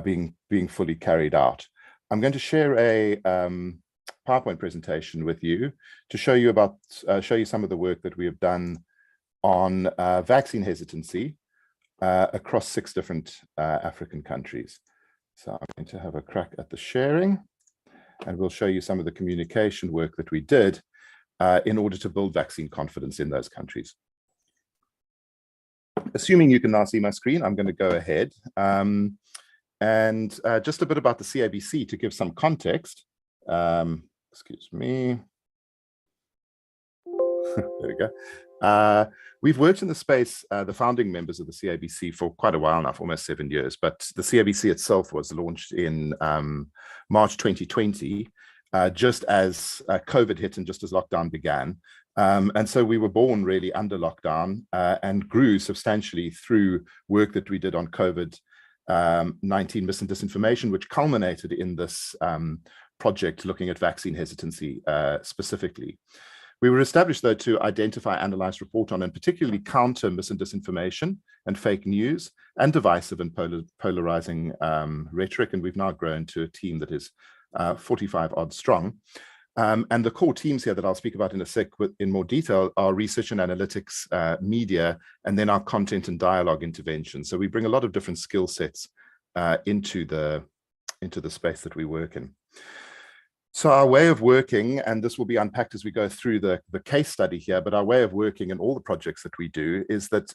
being fully carried out. I'm going to share a PowerPoint presentation with you to show you some of the work that we have done on vaccine hesitancy across 6 different African countries. So I'm going to have a crack at the sharing, and we'll show you some of the communication work that we did in order to build vaccine confidence in those countries. Assuming you can now see my screen, I'm going to go ahead. Just a bit about the CRBC to give some context. Excuse me. There we go. We've worked in the space, the founding members of the CRBC, for quite a while now, for almost 7 years, but the CRBC itself was launched in March 2020, just as COVID hit and just as lockdown began. And so we were born really under lockdown and grew substantially through work that we did on COVID-19 mis and disinformation, which culminated in this project looking at vaccine hesitancy specifically. We were established, though, to identify, analyze, report on, and particularly counter mis and disinformation and fake news and divisive and polarizing rhetoric. And we've now grown to a team that is 45 odd strong. And the core teams here that I'll speak about in a sec in more detail are research and analytics, media, and then our content and dialogue intervention. So we bring a lot of different skill sets into the space that we work in. So our way of working, and this will be unpacked as we go through the case study here, but our way of working in all the projects that we do is that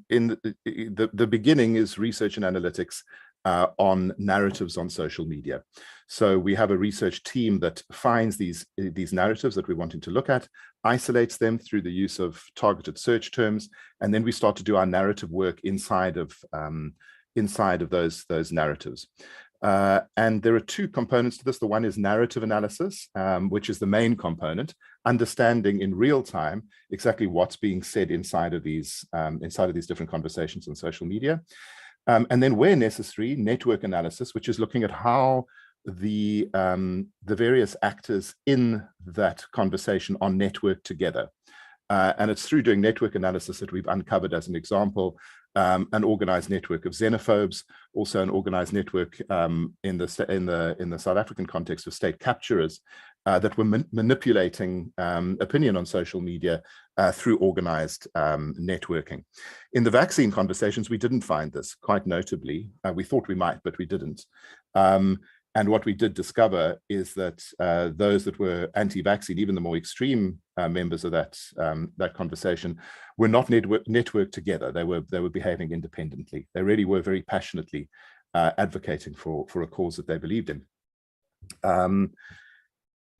in the beginning is research and analytics on narratives on social media. So we have a research team that finds these narratives that we're wanting to look at, isolates them through the use of targeted search terms, and then we start to do our narrative work inside of those narratives. And there are 2 components to this. The one is narrative analysis, which is the main component, understanding in real time exactly what's being said inside of these different conversations on social media. And then where necessary, network analysis, which is looking at how the various actors in that conversation are networked together. And it's through doing network analysis that we've uncovered, as an example, an organized network of xenophobes, also an organized network in the South African context of state capturers that were manipulating opinion on social media through organized networking. In the vaccine conversations, we didn't find this, quite notably. We thought we might, but we didn't. And what we did discover is that those that were anti-vaccine, even the more extreme members of that conversation, were not networked together. They were behaving independently. They really were very passionately advocating for a cause that they believed in.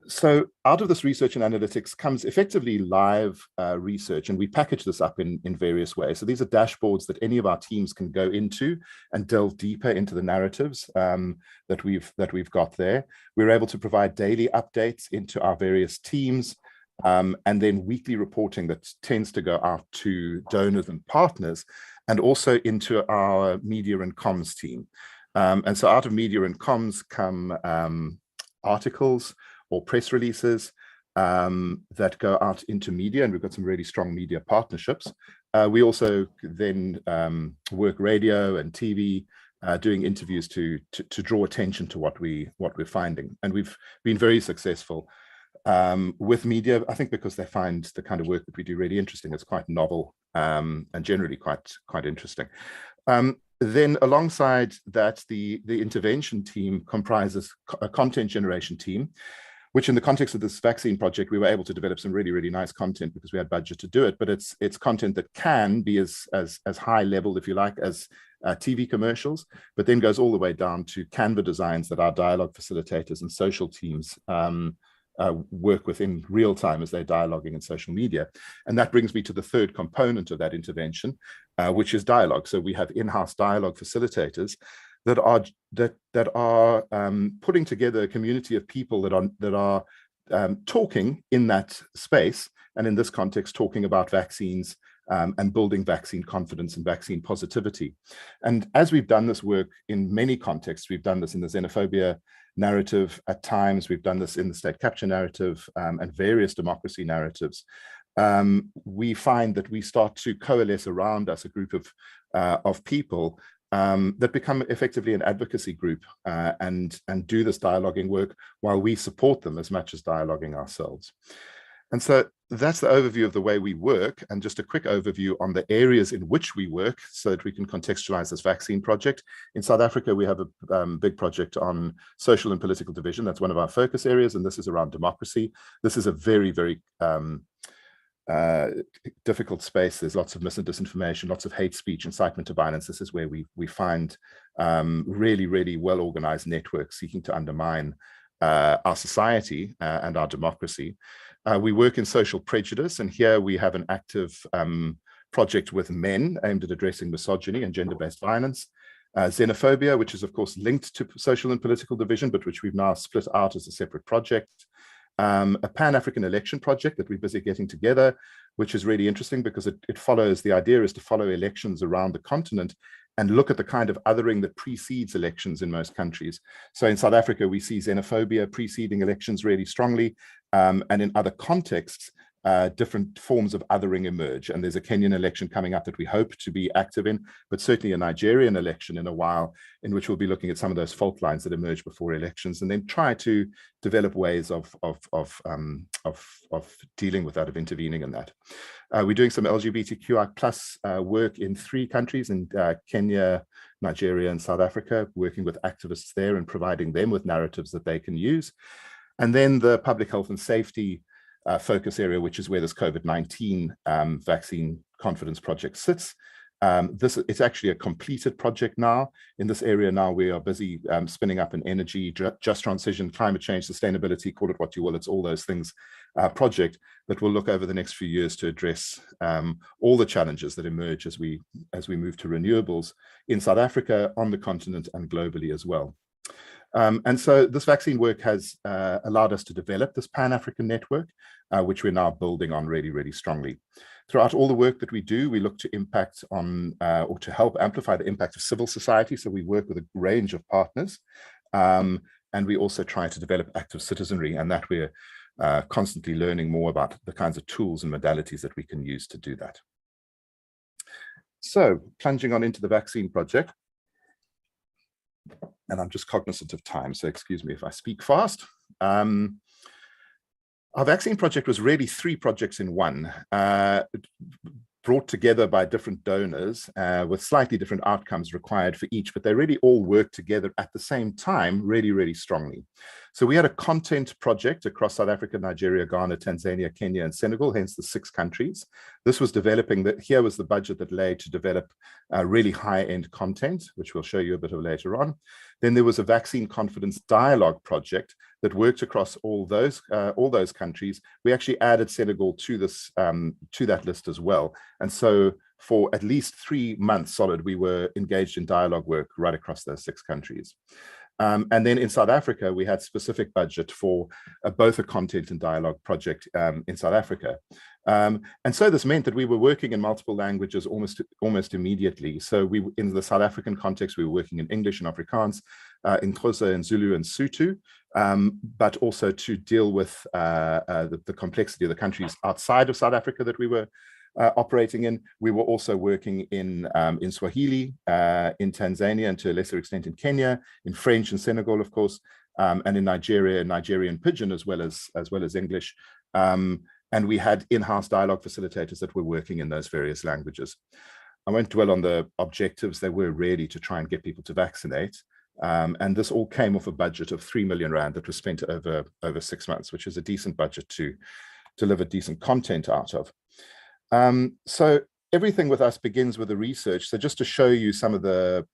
So out of this research and analytics comes effectively live research, and we package this up in various ways. So these are dashboards that any of our teams can go into and delve deeper into the narratives that we've got there. We're able to provide daily updates into our various teams, and then weekly reporting that tends to go out to donors and partners, and also into our media and comms team. And so out of media and comms come articles or press releases that go out into media, and we've got some really strong media partnerships. We also then work radio and TV, doing interviews to draw attention to what we're finding, and we've been very successful with media. I think because they find the kind of work that we do really interesting. It's quite novel and generally quite interesting. Then alongside that, the intervention team comprises a content generation team, which in the context of this vaccine project, we were able to develop some really, really nice content because we had budget to do it. But it's content that can be as high level, if you like, as TV commercials, but then goes all the way down to Canva designs that our dialogue facilitators and social teams work with in real time as they're dialoguing in social media. And that brings me to the 3rd component of that intervention, which is dialogue. So we have in-house dialogue facilitators that are putting together a community of people that are talking in that space, and in this context, talking about vaccines and building vaccine confidence and vaccine positivity. And as we've done this work in many contexts, we've done this in the xenophobia narrative at times, we've done this in the state capture narrative and various democracy narratives. We find that we start to coalesce around us a group of people that become effectively an advocacy group and do this dialoguing work while we support them as much as dialoguing ourselves. And so that's the overview of the way we work, and just a quick overview on the areas in which we work so that we can contextualize this vaccine project. In South Africa, we have a big project on social and political division. That's one of our focus areas, and this is around democracy. This is a very, very difficult space. There's lots of mis and disinformation, lots of hate speech, incitement to violence. This is where we find really, really well-organized networks seeking to undermine our society and our democracy. We work in social prejudice, and here we have an active project with men aimed at addressing misogyny and gender-based violence. Xenophobia, which is of course linked to social and political division, but which we've now split out as a separate project. A Pan-African election project that we're busy getting together, which is really interesting because it follows, the idea is to follow elections around the continent and look at the kind of othering that precedes elections in most countries. So in South Africa, we see xenophobia preceding elections really strongly, and in other contexts, different forms of othering emerge. And there's a Kenyan election coming up that we hope to be active in, but certainly a Nigerian election in a while, in which we'll be looking at some of those fault lines that emerge before elections, and then try to develop ways of dealing with that, of intervening in that. We're doing some LGBTQI plus work in 3 countries, in Kenya, Nigeria, and South Africa, working with activists there and providing them with narratives that they can use. And then the public health and safety focus area, which is where this COVID-19 vaccine confidence project sits. It's actually a completed project now. In this area now, we are busy spinning up an energy, just transition, climate change, sustainability, call it what you will, it's all those things, project that will look over the next few years to address all the challenges that emerge as we move to renewables in South Africa, on the continent, and globally as well. And so this vaccine work has allowed us to develop this Pan-African network, which we're now building on really, really strongly. Throughout all the work that we do, we look to impact on, or to help amplify the impact of civil society. So we work with a range of partners, and we also try to develop active citizenry, and that we're constantly learning more about the kinds of tools and modalities that we can use to do that. So plunging on into the vaccine project. And I'm just cognizant of time, so excuse me if I speak fast. Our vaccine project was really 3 projects in one, brought together by different donors with slightly different outcomes required for each, but they really all work together at the same time really, really strongly. So we had a content project across South Africa, Nigeria, Ghana, Tanzania, Kenya, and Senegal, hence the 6 countries. This was developing, here was the budget that lay to develop really high-end content, which we'll show you a bit of later on. Then there was a vaccine confidence dialogue project that worked across all those countries. We actually added Senegal to this to that list as well. And so for at least 3 months solid, we were engaged in dialogue work right across those 6 countries. And then in South Africa, we had specific budget for both a content and dialogue project in South Africa. And so this meant that we were working in multiple languages almost immediately. So in the South African context, we were working in English and Afrikaans, in Xhosa and Zulu and Sotho, but also to deal with the complexity of the countries outside of South Africa that we were operating in. We were also working in Swahili, in Tanzania, and to a lesser extent in Kenya, in French and Senegal, of course, and in Nigeria, Nigerian Pidgin, as well as English. And we had in-house dialogue facilitators that were working in those various languages. I won't dwell on the objectives. They were really to try and get people to vaccinate. And this all came off a budget of 3 million rand that was spent over 6 months, which is a decent budget to deliver decent content out of. So everything with us begins with the research. So just to show you some of the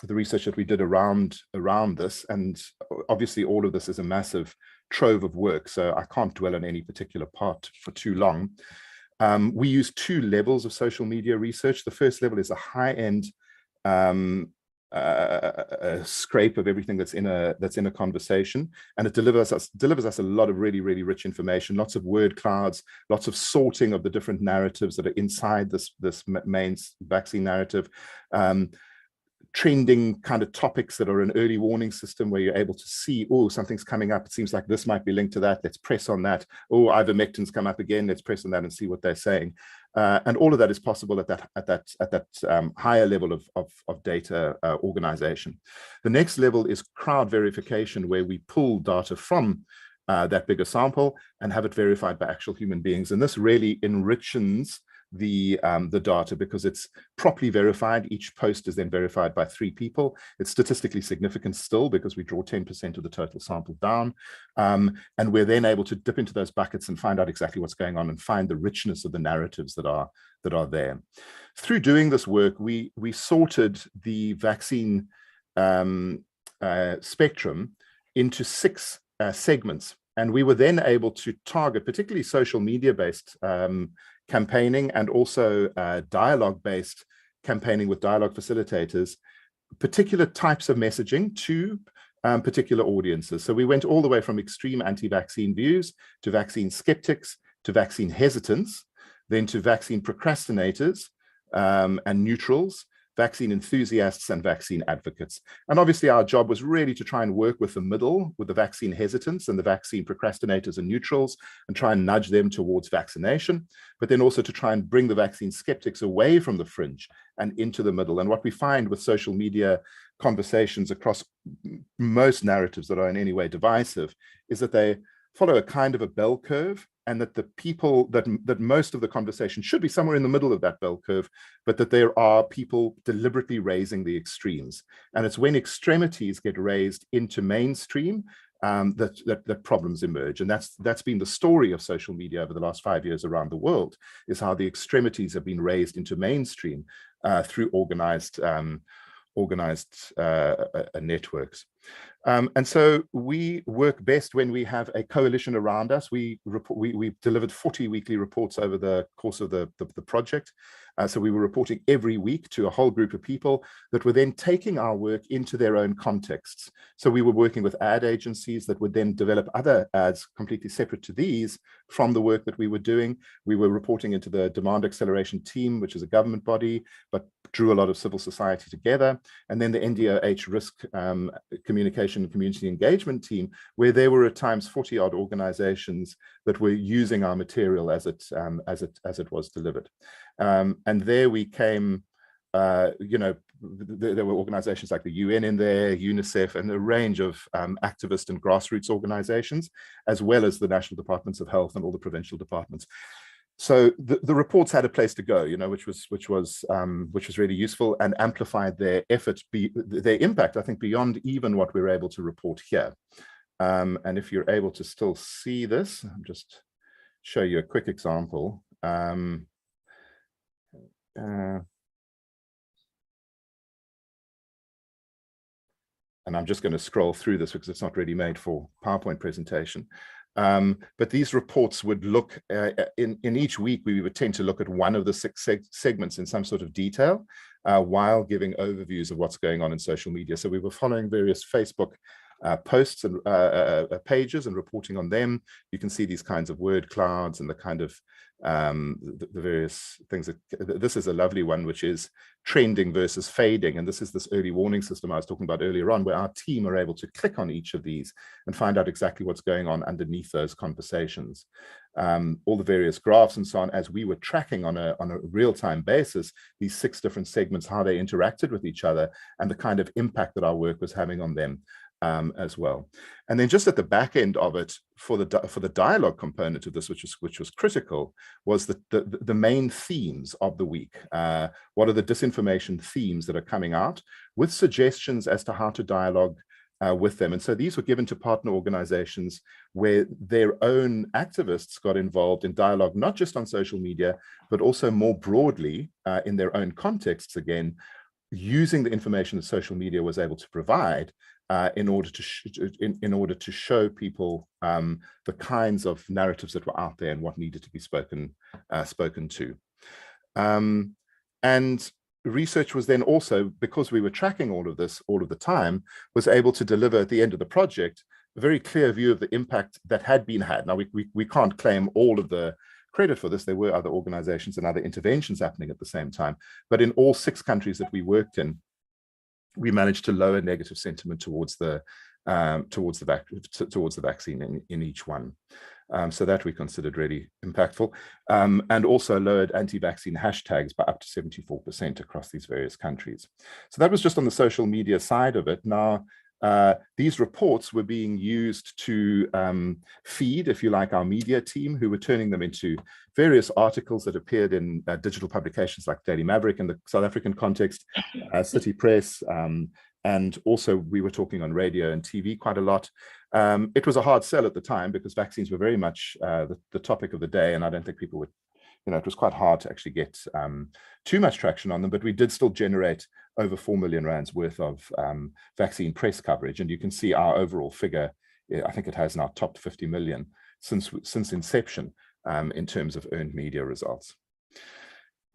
research that we did around this, and obviously all of this is a massive trove of work, so I can't dwell on any particular part for too long. We use 2 levels of social media research. The first level is a high-end a scrape of everything that's in a conversation, and it delivers us a lot of really, really rich information, lots of word clouds, lots of sorting of the different narratives that are inside this main vaccine narrative, trending kind of topics that are an early warning system where you're able to see, oh, something's coming up. It seems like this might be linked to that. Let's press on that. Oh, ivermectin's come up again. Let's press on that and see what they're saying. And all of that is possible at that higher level of data organization. The next level is crowd verification, where we pull data from that bigger sample and have it verified by actual human beings. And this really enriches the data because it's properly verified. Each post is then verified by 3 people. It's statistically significant still because we draw 10% of the total sample down. And we're then able to dip into those buckets and find out exactly what's going on and find the richness of the narratives that are there. Through doing this work, we sorted the vaccine spectrum into 6 segments. And we were then able to target particularly social media-based campaigning and also dialogue-based campaigning with dialogue facilitators, particular types of messaging to particular audiences. So we went all the way from extreme anti-vaccine views to vaccine skeptics, to vaccine hesitants, then to vaccine procrastinators and neutrals, vaccine enthusiasts and vaccine advocates. And obviously our job was really to try and work with the middle, with the vaccine hesitants and the vaccine procrastinators and neutrals, and try and nudge them towards vaccination, but then also to try and bring the vaccine skeptics away from the fringe and into the middle. And what we find with social media conversations across most narratives that are in any way divisive is that they follow a kind of a bell curve, and that the people that most of the conversation should be somewhere in the middle of that bell curve, but that there are people deliberately raising the extremes. And it's when extremities get raised into mainstream that problems emerge. And that's been the story of social media over the last 5 years around the world, is how the extremities have been raised into mainstream through organized networks. And so we work best when we have a coalition around us. We delivered 40 weekly reports over the course of the project. So we were reporting every week to a whole group of people that were then taking our work into their own contexts. So we were working with ad agencies that would then develop other ads completely separate to these from the work that we were doing. We were reporting into the Demand Acceleration Team, which is a government body, but drew a lot of civil society together. And then the NDOH Risk Communication and Community Engagement Team, where there were at times 40-odd organizations that were using our material as it was delivered. And there we came, there were organizations like the UN in there, UNICEF, and a range of activist and grassroots organizations, as well as the National Departments of Health and all the provincial departments. So the reports had a place to go, which was really useful and amplified their efforts, their impact, I think, beyond even what we were able to report here. And if you're able to still see this, I'll just show you a quick example. And I'm just going to scroll through this because it's not really made for PowerPoint presentation. But these reports would look, in each week, we would tend to look at one of the 6 segments in some sort of detail while giving overviews of what's going on in social media. So we were following various Facebook posts and pages and reporting on them. You can see these kinds of word clouds and the kind of the various things. This is a lovely one, which is trending versus fading. And this is this early warning system I was talking about earlier on, where our team are able to click on each of these and find out exactly what's going on underneath those conversations. All the various graphs and so on, as we were tracking on a real-time basis, these 6 different segments, how they interacted with each other and the kind of impact that our work was having on them. As well. And then just at the back end of it, for the dialogue component of this, which was critical, was the main themes of the week. What are the disinformation themes that are coming out, with suggestions as to how to dialogue with them. And so these were given to partner organizations where their own activists got involved in dialogue, not just on social media, but also more broadly in their own contexts, again, using the information that social media was able to provide in order to show people the kinds of narratives that were out there and what needed to be spoken to. And research was then also, because we were tracking all of this all of the time, was able to deliver at the end of the project a very clear view of the impact that had been had. Now, we can't claim all of the credit for this. There were other organizations and other interventions happening at the same time. But in all 6 countries that we worked in, we managed to lower negative sentiment towards the vaccine in each one. So that we considered really impactful, and also lowered anti-vaccine hashtags by up to 74% across these various countries. So that was just on the social media side of it. Now, these reports were being used to feed, if you like, our media team, who were turning them into various articles that appeared in digital publications like Daily Maverick in the South African context, City Press, and also we were talking on radio and TV quite a lot. It was a hard sell at the time because vaccines were very much the topic of the day, and I don't think people would, it was quite hard to actually get too much traction on them, but we did still generate over 4 million rands worth of vaccine press coverage. And you can see our overall figure, I think it has now topped 50 million since inception in terms of earned media results.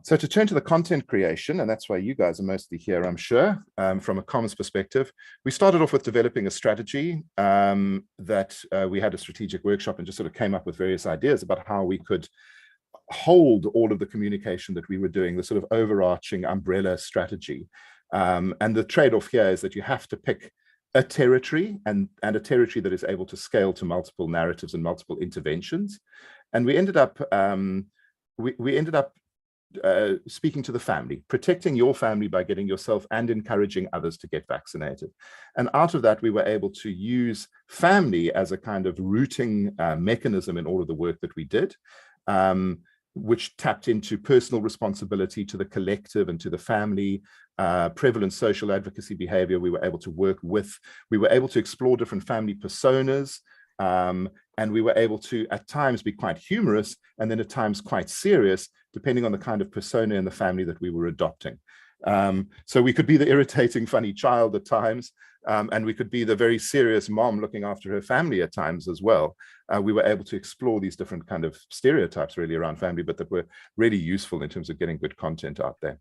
So to turn to the content creation, and that's why you guys are mostly here, I'm sure, from a comms perspective, we started off with developing a strategy that we had a strategic workshop and just sort of came up with various ideas about how we could hold all of the communication that we were doing, the sort of overarching umbrella strategy. And the trade-off here is that you have to pick a territory and a territory that is able to scale to multiple narratives and multiple interventions. And we ended up speaking to the family, protecting your family by getting yourself and encouraging others to get vaccinated. And out of that, we were able to use family as a kind of routing mechanism in all of the work that we did, which tapped into personal responsibility to the collective and to the family, prevalent social advocacy behavior we were able to work with. We were able to explore different family personas, and we were able to, at times, be quite humorous, and then at times quite serious, depending on the kind of persona in the family that we were adopting. So we could be the irritating, funny child at times, and we could be the very serious mom looking after her family at times as well. We were able to explore these different kind of stereotypes really around family, but that were really useful in terms of getting good content out there.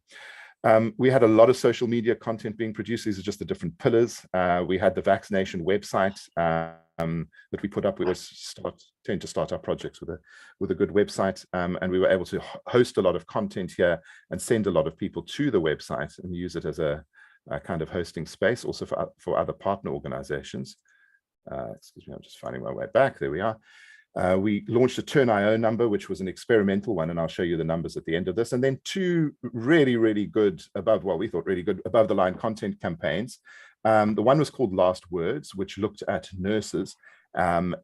We had a lot of social media content being produced. These are just the different pillars. We had the vaccination website that we put up. We always tend to start our projects with a good website, and we were able to host a lot of content here and send a lot of people to the website and use it as a kind of hosting space, also for other partner organizations. Excuse me, I'm just finding my way back. There we are. We launched a Turn.io number, which was an experimental one, and I'll show you the numbers at the end of this. And then two really good we thought really good above the line content campaigns. The one was called Last Words, which looked at nurses and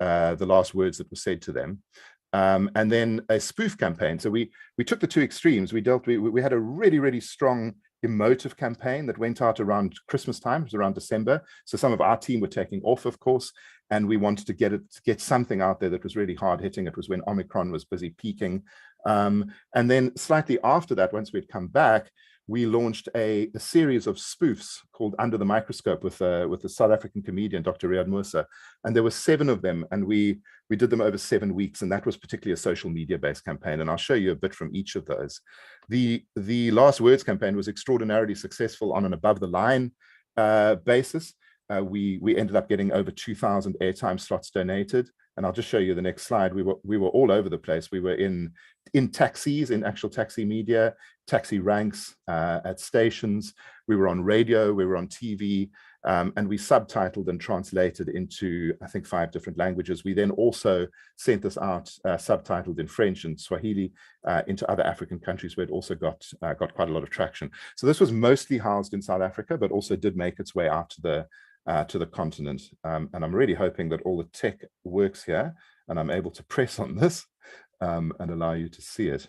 the last words that were said to them. And then a spoof campaign. So we took the two extremes. We had a really strong emotive campaign that went out around Christmas time. It was around December. So some of our team were taking off, of course, and we wanted to get something out there that was really hard hitting. It was when Omicron was busy peaking. And then slightly after that, once we'd come back, we launched a series of spoofs called Under the Microscope with a South African comedian, Dr. Riyad Moosa. And there were 7 of them, and we did them over 7 weeks, and that was particularly a social media-based campaign. And I'll show you a bit from each of those. The Last Words campaign was extraordinarily successful on an above-the-line basis. We ended up getting over 2,000 airtime slots donated. And I'll just show you the next slide. We were all over the place. We were in taxis, in actual taxi media, taxi ranks, at stations. We were on radio, we were on TV, and we subtitled and translated into, I think, 5 different languages. We then also sent this out subtitled in French and Swahili into other African countries, where it also got quite a lot of traction. So this was mostly housed in South Africa, but also did make its way out to the continent. And I'm really hoping that all the tech works here and I'm able to press on this and allow you to see it.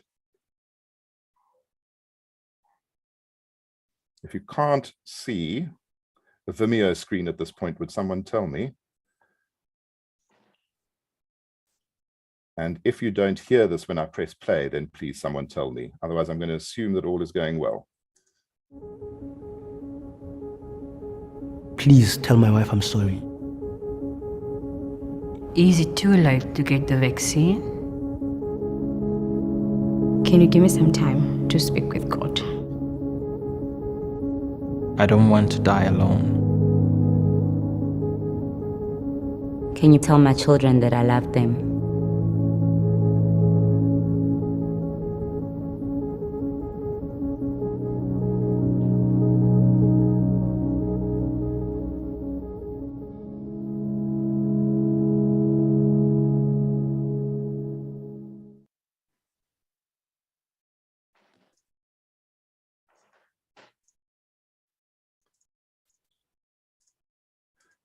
If you can't see the Vimeo screen at this point, would someone tell me? And if you don't hear this when I press play, then please someone tell me. Otherwise, I'm going to assume that all is going well. Please tell my wife I'm sorry. Is it too late to get the vaccine? Can you give me some time to speak with God? I don't want to die alone. Can you tell my children that I love them?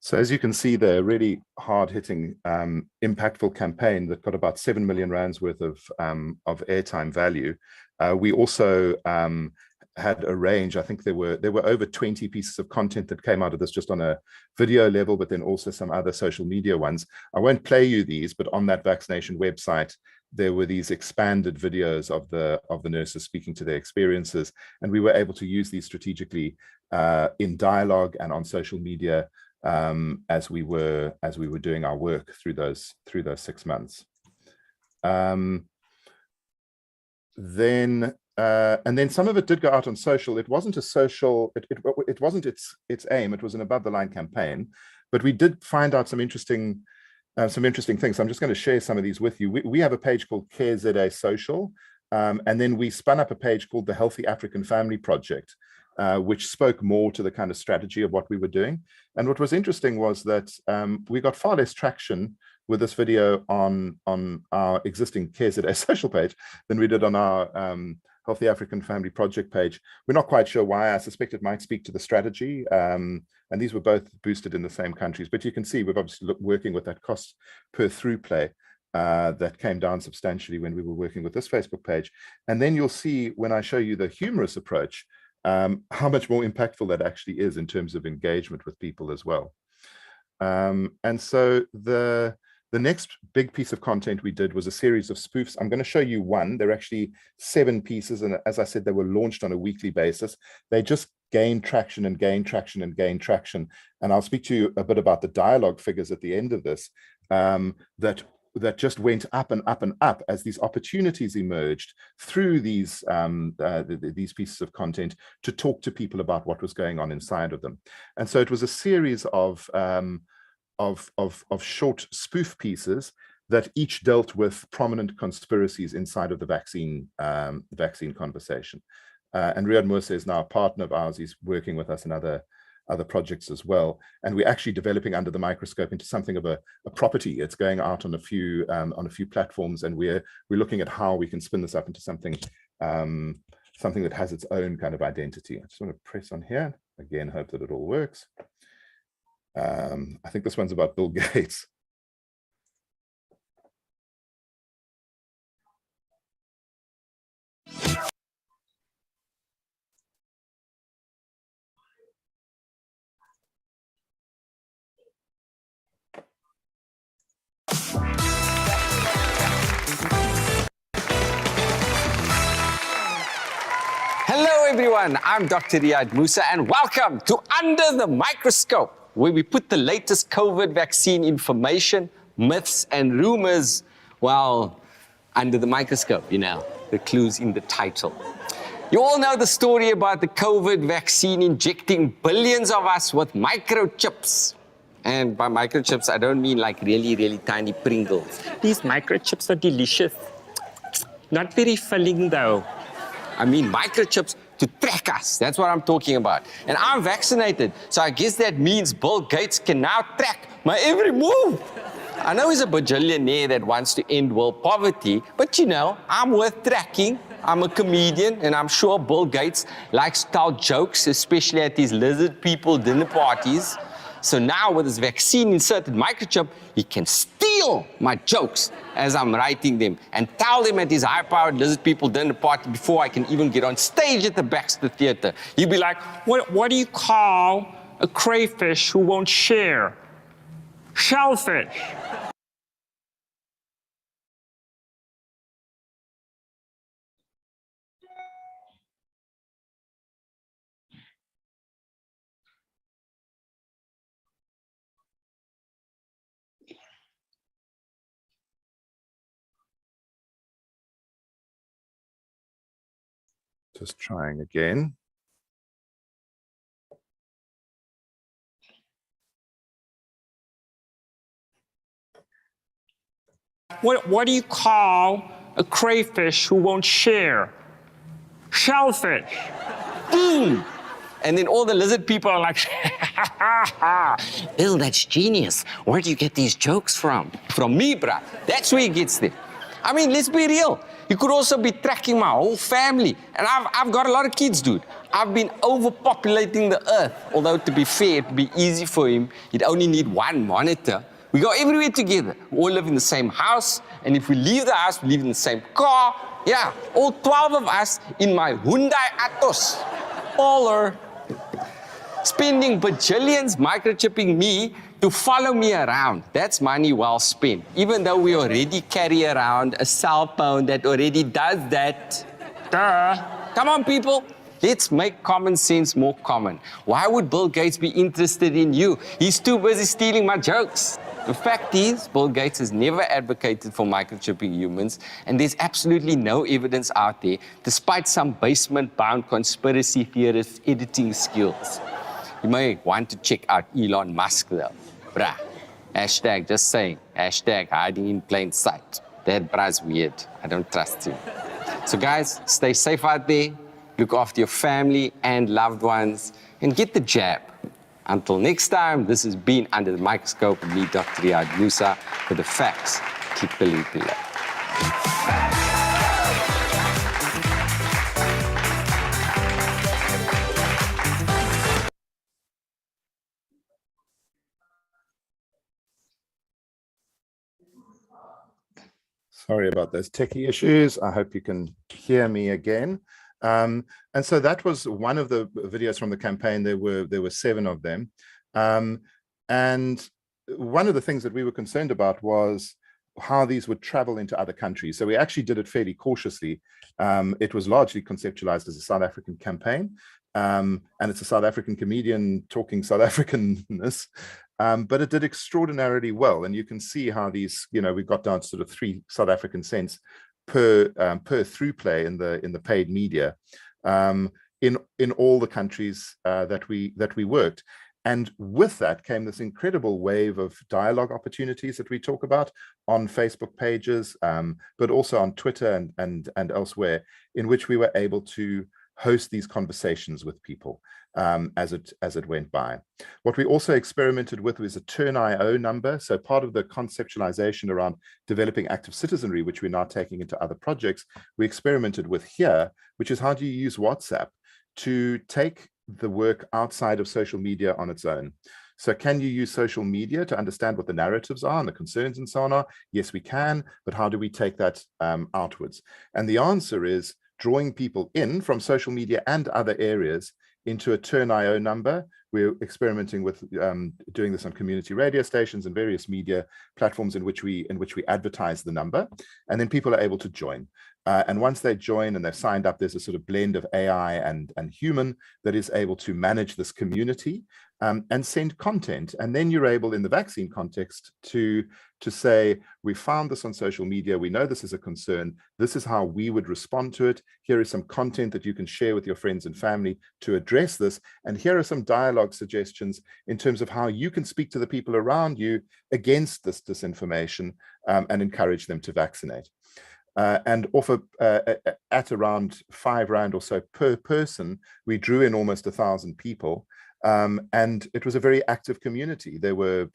So as you can see, they're really hard-hitting, impactful campaign that got about 7 million rands worth of airtime value. We also had a range. I think there were over 20 pieces of content that came out of this just on a video level, but then also some other social media ones. I won't play you these, but on that vaccination website, there were these expanded videos of the nurses speaking to their experiences, and we were able to use these strategically in dialogue and on social media as we were doing our work through those 6 months. And then some of it did go out on social. It wasn't a social, it wasn't its aim. It was an above the line campaign, but we did find out some interesting things. So I'm just going to share some of these with you. We have a page called CareZA Social, and then we spun up a page called the Healthy African Family Project, which spoke more to the kind of strategy of what we were doing. And what was interesting was that we got far less traction with this video on our existing CareZA Social page than we did on our Healthy African Family Project page. We're not quite sure why. I suspect it might speak to the strategy. And these were both boosted in the same countries. But you can see we've obviously working with that cost per through play that came down substantially when we were working with this Facebook page. And then you'll see when I show you the humorous approach, how much more impactful that actually is in terms of engagement with people as well. And so the next big piece of content we did was a series of spoofs. I'm going to show you one. There are actually 7 pieces, and as I said, they were launched on a weekly basis. They just gained traction and gained traction and gained traction. And I'll speak to you a bit about the dialogue figures at the end of this, that just went up and up and up as these opportunities emerged through these pieces of content to talk to people about what was going on inside of them. And so it was a series of short spoof pieces that each dealt with prominent conspiracies inside of the vaccine conversation. And Riyad Musa is now a partner of ours. He's working with us in other projects as well. And we're actually developing under the microscope into something of a property. It's going out on a few platforms, and we're looking at how we can spin this up into something that has its own kind of identity. I just want to press on here again, hope that it all works. I think this one's about Bill Gates. Hello everyone, I'm Dr. Riyad Musa and welcome to Under the Microscope, where we put the latest COVID vaccine information, myths and rumors, well, under the microscope, you know, the clue's in the title. You all know the story about the COVID vaccine injecting billions of us with microchips. And by microchips, I don't mean like really, really tiny Pringles. These microchips are delicious. Not very filling though. I mean microchips to track us. That's what I'm talking about. And I'm vaccinated, so I guess that means Bill Gates can now track my every move. I know he's a bajillionaire that wants to end world poverty, but you know, I'm worth tracking. I'm a comedian, and I'm sure Bill Gates likes to tell jokes, especially at these lizard people dinner parties. So now with this vaccine inserted microchip, he can steal my jokes as I'm writing them and tell them at his high-powered lizard people dinner party before I can even get on stage at the Baxter Theatre. He'd be like, What do you call a crayfish who won't share? Shellfish. Just trying again. What do you call a crayfish who won't share? Shellfish. boom! And then all the lizard people are like, Bill, that's genius. Where do you get these jokes from? From me, bruh. That's where he gets them. I mean, let's be real. You could also be tracking my whole family. And I've got a lot of kids, dude. I've been overpopulating the earth. Although to be fair, it'd be easy for him. He'd only need one monitor. We go everywhere together. We all live in the same house. And if we leave the house, we live in the same car. Yeah, all 12 of us in my Hyundai Atos. All spending bajillions microchipping me to follow me around. That's money well spent. Even though we already carry around a cell phone that already does that. Duh. Come on, people. Let's make common sense more common. Why would Bill Gates be interested in you? He's too busy stealing my jokes. The fact is, Bill Gates has never advocated for microchipping humans, and there's absolutely no evidence out there, despite some basement-bound conspiracy theorist editing skills. You may want to check out Elon Musk, though. Bruh. Hashtag just saying. Hashtag hiding in plain sight. That bruh's weird. I don't trust him. So guys, stay safe out there. Look after your family and loved ones, and get the jab. Until next time, this has been Under the Microscope with me, Dr. Riyad Musa, for the facts. Keep the loop below. Sorry about those techie issues. I hope you can hear me again. And so that was one of the videos from the campaign. There were 7 of them. And one of the things that we were concerned about was how these would travel into other countries. So we actually did it fairly cautiously. It was largely conceptualized as a South African campaign. And it's a South African comedian talking South Africanness. But it did extraordinarily well. And you can see how these, we got down to sort of 3 South African cents per through play in the paid media in all the countries that we worked. And with that came this incredible wave of dialogue opportunities that we talk about on Facebook pages, but also on Twitter and elsewhere, in which we were able to host these conversations with people as it went by. What we also experimented with was a turn.io number. So part of the conceptualization around developing active citizenry, which we're now taking into other projects, we experimented with here, which is how do you use WhatsApp to take the work outside of social media on its own. So can you use social media to understand what the narratives are and the concerns and so on are? Yes, we can, but how do we take that outwards? And the answer is drawing people in from social media and other areas into a turn.io number. We're experimenting with doing this on community radio stations and various media platforms in which we advertise the number, and then people are able to join. And once they join and they've signed up, there's a sort of blend of AI and human that is able to manage this community and send content. And then you're able, in the vaccine context, to say, we found this on social media, we know this is a concern, this is how we would respond to it, here is some content that you can share with your friends and family to address this, and here are some dialogue suggestions in terms of how you can speak to the people around you against this disinformation and encourage them to vaccinate. And offer at around R5 or so per person, we drew in almost 1,000 people. And it was a very active community. There were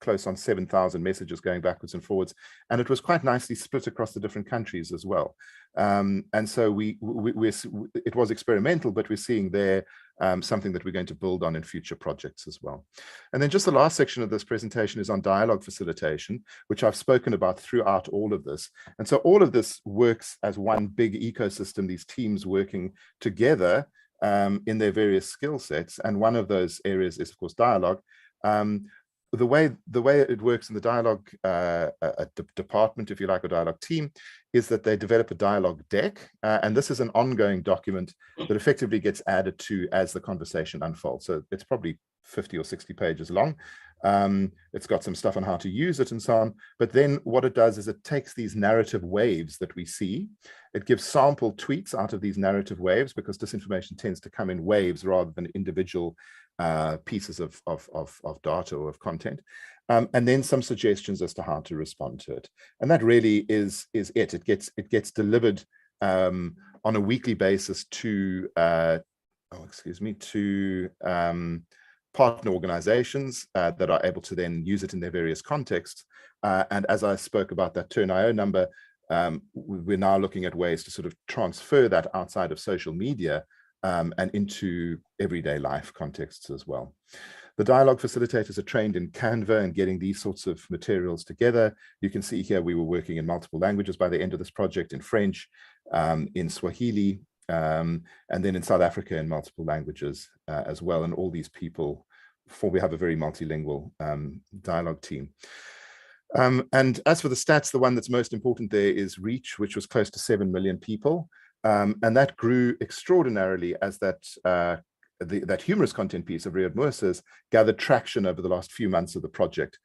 close on 7,000 messages going backwards and forwards, and it was quite nicely split across the different countries as well. And so it was experimental, but we're seeing there something that we're going to build on in future projects as well. And then just the last section of this presentation is on dialogue facilitation, which I've spoken about throughout all of this. And so all of this works as one big ecosystem, these teams working together in their various skill sets. And one of those areas is, of course, dialogue. The way it works in the dialogue department, if you like, or dialogue team, is that they develop a dialogue deck. And this is an ongoing document that effectively gets added to as the conversation unfolds. So it's probably 50 or 60 pages long. It's got some stuff on how to use it and so on. But then what it does is it takes these narrative waves that we see. It gives sample tweets out of these narrative waves, because disinformation tends to come in waves rather than individual pieces of data or of content, and then some suggestions as to how to respond to it. And that really is it. It gets delivered on a weekly basis to partner organizations that are able to then use it in their various contexts. And as I spoke about that turn.io number, we're now looking at ways to sort of transfer that outside of social media and into everyday life contexts as well. The dialogue facilitators are trained in Canva and getting these sorts of materials together. You can see here we were working in multiple languages by the end of this project, in French, in Swahili, and then in South Africa in multiple languages as well. And all these people, we have a very multilingual dialogue team. And as for the stats, the one that's most important there is reach, which was close to 7 million people. And that grew extraordinarily as that humorous content piece of Riyad Moosa's gathered traction over the last few months of the project.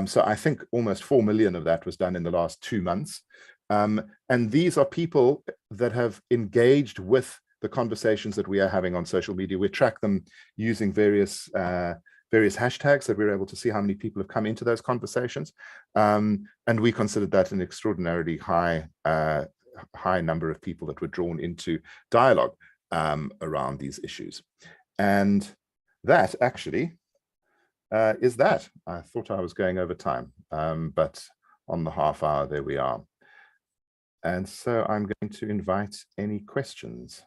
So I think almost 4 million of that was done in the last 2 months. And these are people that have engaged with the conversations that we are having on social media. We track them using various hashtags, that we're able to see how many people have come into those conversations. And we considered that an extraordinarily high number of people that were drawn into dialogue around these issues. And that actually is that. I thought I was going over time, but on the half hour, there we are. And so I'm going to invite any questions.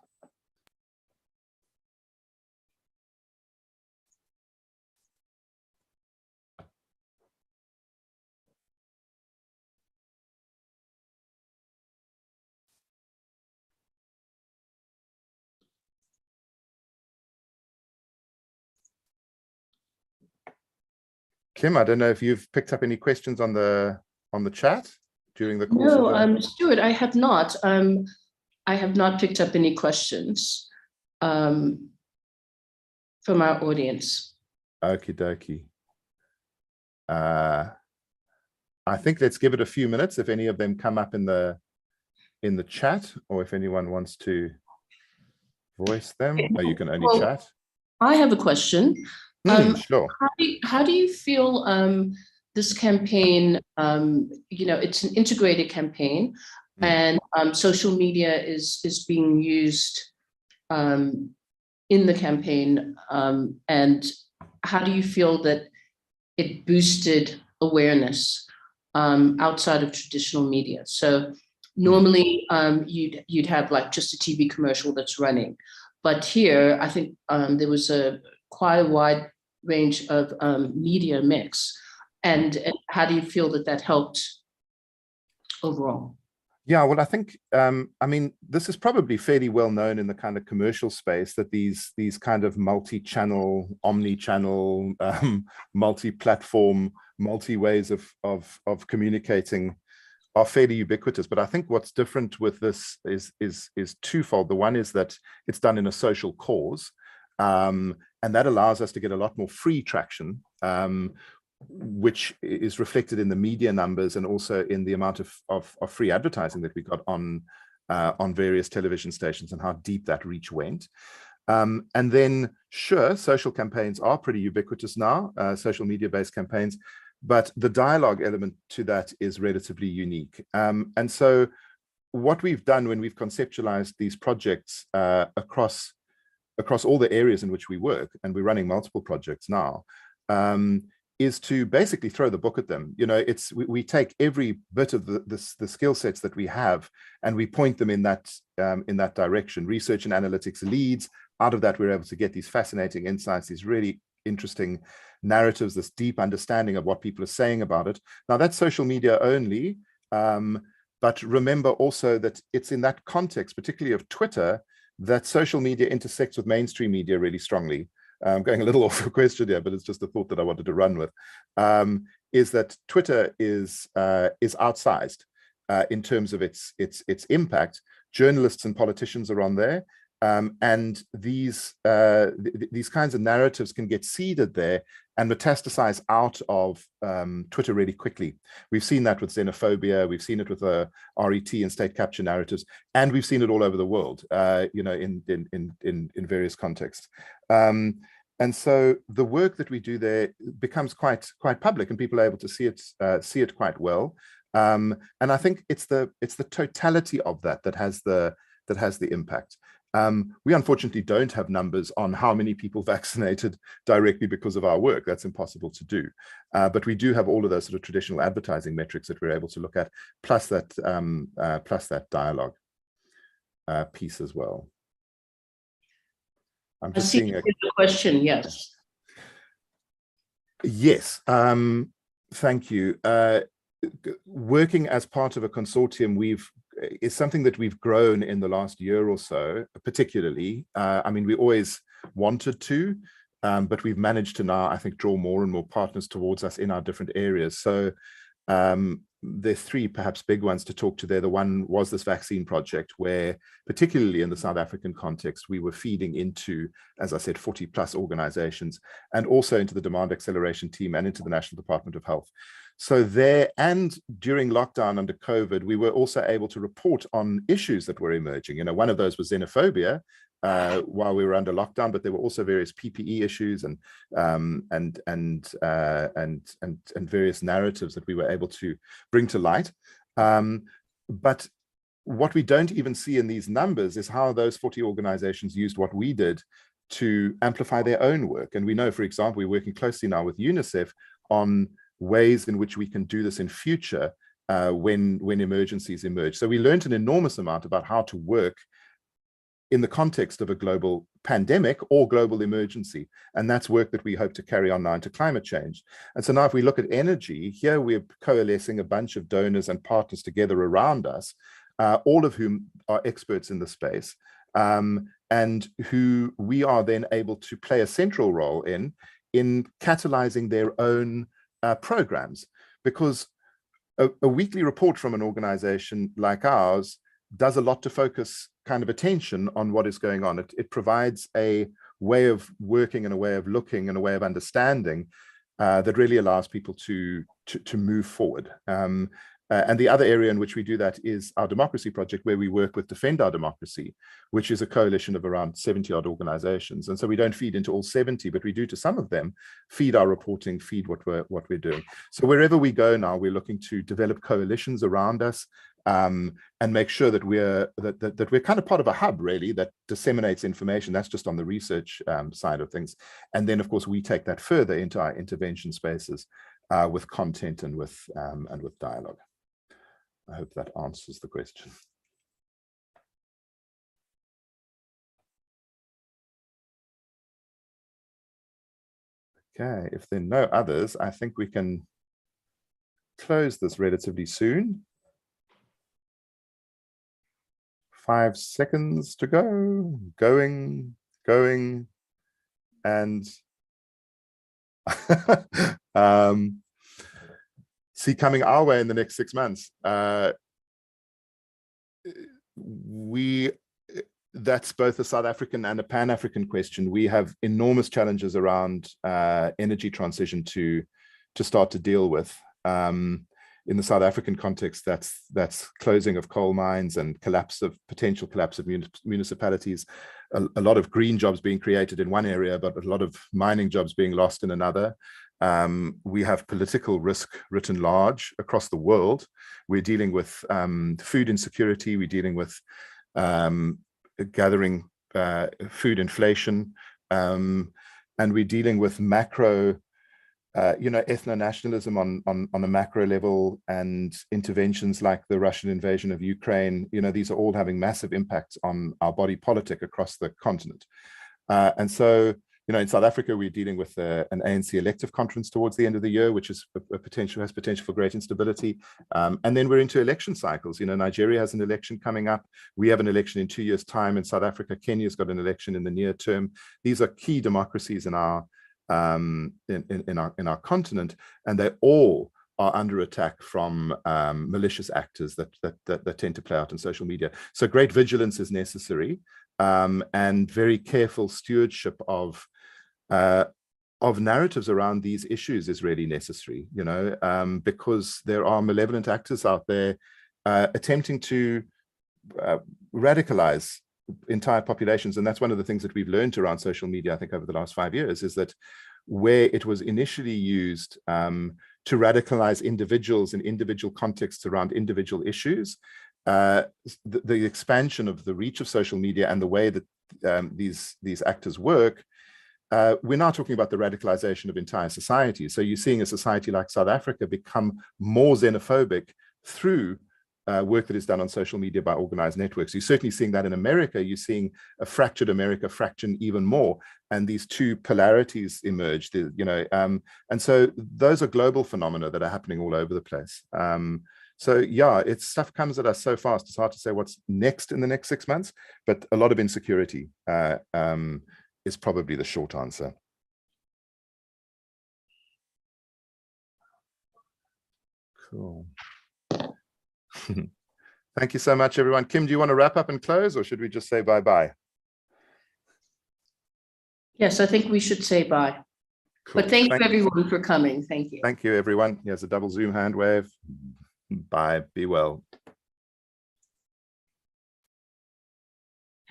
Kim, I don't know if you've picked up any questions on the chat during the course of the... No, Stuart, I have not. I have not picked up any questions from our audience. Okie dokie. I think let's give it a few minutes if any of them come up in the chat, or if anyone wants to voice them. Oh, you can only chat. I have a question. Sure. How do you feel this campaign, it's an integrated campaign, and social media is being used in the campaign, and how do you feel that it boosted awareness outside of traditional media? So normally you'd have like just a TV commercial that's running, but here I think there was quite a wide range of media mix. And how do you feel that helped overall? Yeah, well, I think, I mean, this is probably fairly well known in the kind of commercial space, that these kind of multi-channel, omni-channel, multi-platform, multi-ways of communicating are fairly ubiquitous. But I think what's different with this is twofold. The one is that it's done in a social cause, and that allows us to get a lot more free traction, which is reflected in the media numbers and also in the amount of free advertising that we got on various television stations and how deep that reach went. And then, sure, social campaigns are pretty ubiquitous now, social media-based campaigns, but the dialogue element to that is relatively unique. And so what we've done when we've conceptualized these projects across all the areas in which we work, and we're running multiple projects now, is to basically throw the book at them. You know, we take every bit of the skill sets that we have and we point them in that direction. Research and analytics leads. Out of that, we're able to get these fascinating insights, these really interesting narratives, this deep understanding of what people are saying about it. Now, that's social media only, but remember also that it's in that context, particularly of Twitter, that social media intersects with mainstream media really strongly. I'm going a little off your question here, but it's just a thought that I wanted to run with, is that Twitter is outsized in terms of its impact. Journalists and politicians are on there, and these kinds of narratives can get seeded there and metastasize out of Twitter really quickly. We've seen that with xenophobia, we've seen it with RET and state capture narratives, and we've seen it all over the world, you know, in various contexts. And so the work that we do there becomes quite public, and people are able to see it quite well. And I think it's the totality of that has the impact. We unfortunately don't have numbers on how many people vaccinated directly because of our work. That's impossible to do. But we do have all of those sort of traditional advertising metrics that we're able to look at, plus that dialogue piece as well. I'm I just see seeing the question, yes. Yes, thank you. Working as part of a consortium is something that we've grown in the last year or so, particularly. I mean, we always wanted to, but we've managed to now, I think, draw more and more partners towards us in our different areas. So there's three perhaps big ones to talk to there. The one was this vaccine project, where particularly in the South African context, we were feeding into, as I said, 40 plus organizations, and also into the demand acceleration team and into the National Department of Health. So there, and during lockdown under COVID, we were also able to report on issues that were emerging. You know, one of those was xenophobia while we were under lockdown, but there were also various PPE issues and various narratives that we were able to bring to light. But what we don't even see in these numbers is how those 40 organizations used what we did to amplify their own work. And we know, for example, we're working closely now with UNICEF on ways in which we can do this in future when emergencies emerge. So we learned an enormous amount about how to work in the context of a global pandemic or global emergency. And that's work that we hope to carry on now into climate change. And so now if we look at energy, here we're coalescing a bunch of donors and partners together around us, all of whom are experts in the space, and who we are then able to play a central role in catalyzing their own programs. Because a weekly report from an organization like ours does a lot to focus kind of attention on what is going on. It provides a way of working and a way of looking and a way of understanding that really allows people to move forward. And the other area in which we do that is our democracy project, where we work with Defend Our Democracy, which is a coalition of around 70 odd organizations. And so we don't feed into all 70, but we do to some of them, feed our reporting, feed what we're doing. So wherever we go now, we're looking to develop coalitions around us, and make sure that we're kind of part of a hub, really, that disseminates information. That's just on the research side of things. And then, of course, we take that further into our intervention spaces with content and with dialogue. I hope that answers the question. Okay, if there are no others, I think we can close this relatively soon. 5 seconds to go, going, and see coming our way in the next 6 months. That's both a South African and a Pan-African question. We have enormous challenges around energy transition to start to deal with. In the South African context, that's closing of coal mines and potential collapse of municipalities, a lot of green jobs being created in one area, but a lot of mining jobs being lost in another. We have political risk written large across the world. We're dealing with food insecurity. We're dealing with gathering food inflation, and we're dealing with macro ethno-nationalism on a macro level, and interventions like the Russian invasion of Ukraine. These are all having massive impacts on our body politic across the continent. And so, in South Africa, we're dealing with an ANC elective conference towards the end of the year, which is has potential for great instability. And then we're into election cycles. Nigeria has an election coming up. We have an election in 2 years' time in South Africa. Kenya's got an election in the near term. These are key democracies in our continent, and they all are under attack from malicious actors that tend to play out in social media. So great vigilance is necessary, and very careful stewardship of narratives around these issues is really necessary, because there are malevolent actors out there attempting to radicalize entire populations. And that's one of the things that we've learned around social media, I think, over the last 5 years, is that where it was initially used to radicalize individuals in individual contexts around individual issues, the expansion of the reach of social media and the way that these actors work, we're now talking about the radicalization of entire societies. So you're seeing a society like South Africa become more xenophobic through work that is done on social media by organized networks. You're certainly seeing that in America. You're seeing a fractured America fraction even more, and these two polarities emerge. And so those are global phenomena that are happening all over the place. So yeah, stuff comes at us so fast. It's hard to say what's next in the next 6 months, but a lot of insecurity is probably the short answer. Cool. Thank you so much, everyone. Kim, do you want to wrap up and close, or should we just say bye-bye? Yes, I think we should say bye. Cool. But thank you, everyone, for coming. Thank you. Thank you, everyone. Here's a double Zoom hand wave. Bye. Be well.